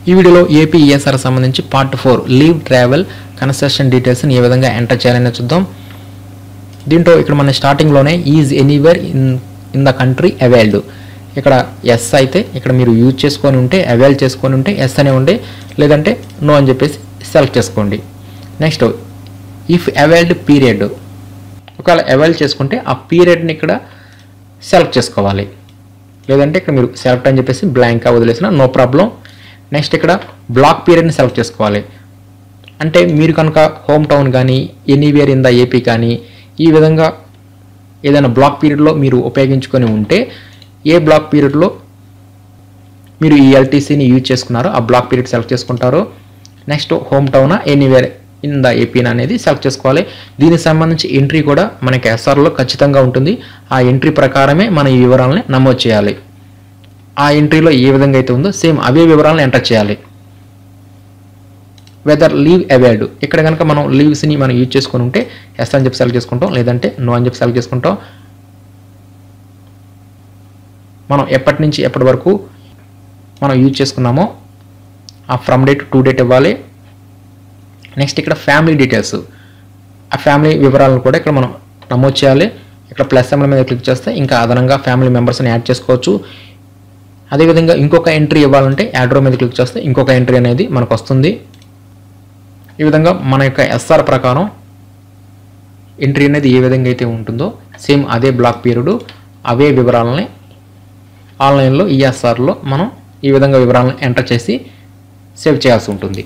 ఈ వీడియోలో AP ESR సంబంధించి పార్ట్ 4 లీవ్ ట్రావెల్ కన్సెషన్ డీటెయిల్స్ని ఏ విధంగా ఎంటర్ చేయాలని చూద్దాం. దీంట్లో ఇక్కడ మన స్టార్టింగ్లోనే is anywhere in the country availed, ఇక్కడ ఎస్ అయితే ఇక్కడ మీరు యూజ్ చేసుకొని ఉంటే అవైల్ చేసుకొని ఉంటే ఎస్ అనే ఉండే, లేదంటే నో అని చెప్పేసి సెలెక్ట్ చేసుకోండి. నెక్స్ట్ ఇఫ్ అవైల్డ్ పీరియడ్, ఒకవేళ అవైల్ చేసుకుంటే ఆ పీరియడ్ని ఇక్కడ సెలెక్ట్ చేసుకోవాలి, లేదంటే ఇక్కడ మీరు సెలెక్ట్ అని చెప్పేసి బ్లాంక్గా వదిలేసిన నో ప్రాబ్లం. నెక్స్ట్ ఇక్కడ బ్లాక్ పీరియడ్ని సెలెక్ట్ చేసుకోవాలి, అంటే మీరు కనుక హోమ్ టౌన్ కానీ ఎనీవేర్ ఇన్ ద ఏపీ కానీ ఈ విధంగా ఏదైనా బ్లాక్ పీరియడ్లో మీరు ఉపయోగించుకొని ఉంటే ఏ బ్లాక్ పీరియడ్లో మీరు ఈ ఎల్టీసీని యూజ్ చేసుకున్నారో ఆ బ్లాక్ పీరియడ్ సెలెక్ట్ చేసుకుంటారు. నెక్స్ట్ హోమ్ టౌనా ఎనీవేర్ ఇన్ ద ఏపీనా అనేది సెలెక్ట్ చేసుకోవాలి. దీనికి సంబంధించి ఎంట్రీ కూడా మనకి ఎస్ఆర్లో ఖచ్చితంగా ఉంటుంది. ఆ ఎంట్రీ ప్రకారమే మన ఈ వివరాలని నమోదు చేయాలి. ఆ ఎంట్రీలో ఏ విధంగా అయితే ఉందో సేమ్ అవే వివరాలను ఎంటర్ చేయాలి. వెదర్ లీవ్ అవైల్డ్, ఇక్కడ కనుక మనం లీవ్స్ని మనం యూజ్ చేసుకొని ఉంటే ఎస్ అని చెప్పి సెలెక్ట్ చేసుకుంటాం, లేదంటే నో అని చెప్పి సెలెక్ట్ చేసుకుంటాం. మనం ఎప్పటి నుంచి ఎప్పటి వరకు మనం యూజ్ చేసుకున్నామో ఆ ఫ్రమ్ డేట్ టు డేట్ ఇవ్వాలి. నెక్స్ట్ ఇక్కడ ఫ్యామిలీ డీటెయిల్స్, ఆ ఫ్యామిలీ వివరాలను కూడా ఇక్కడ మనం నమోదు చేయాలి. ఇక్కడ ప్లస్ సింబల్ మీద క్లిక్ చేస్తే ఇంకా అదనంగా ఫ్యామిలీ మెంబర్స్ని యాడ్ చేసుకోవచ్చు. అదేవిధంగా ఇంకొక ఎంట్రీ ఇవ్వాలంటే యాడ్ రో మీద క్లిక్ చేస్తే ఇంకొక ఎంట్రీ అనేది మనకు వస్తుంది. ఈ విధంగా మన యొక్క ఎస్ఆర్ ప్రకారం ఎంట్రీ అనేది ఏ విధంగా అయితే ఉంటుందో సేమ్ అదే బ్లాక్ పీరియడ్ అవే వివరాలని ఆన్లైన్లో ఈఎస్ఆర్లో మనం ఈ విధంగా వివరాలను ఎంటర్ చేసి సేవ్ చేయాల్సి ఉంటుంది.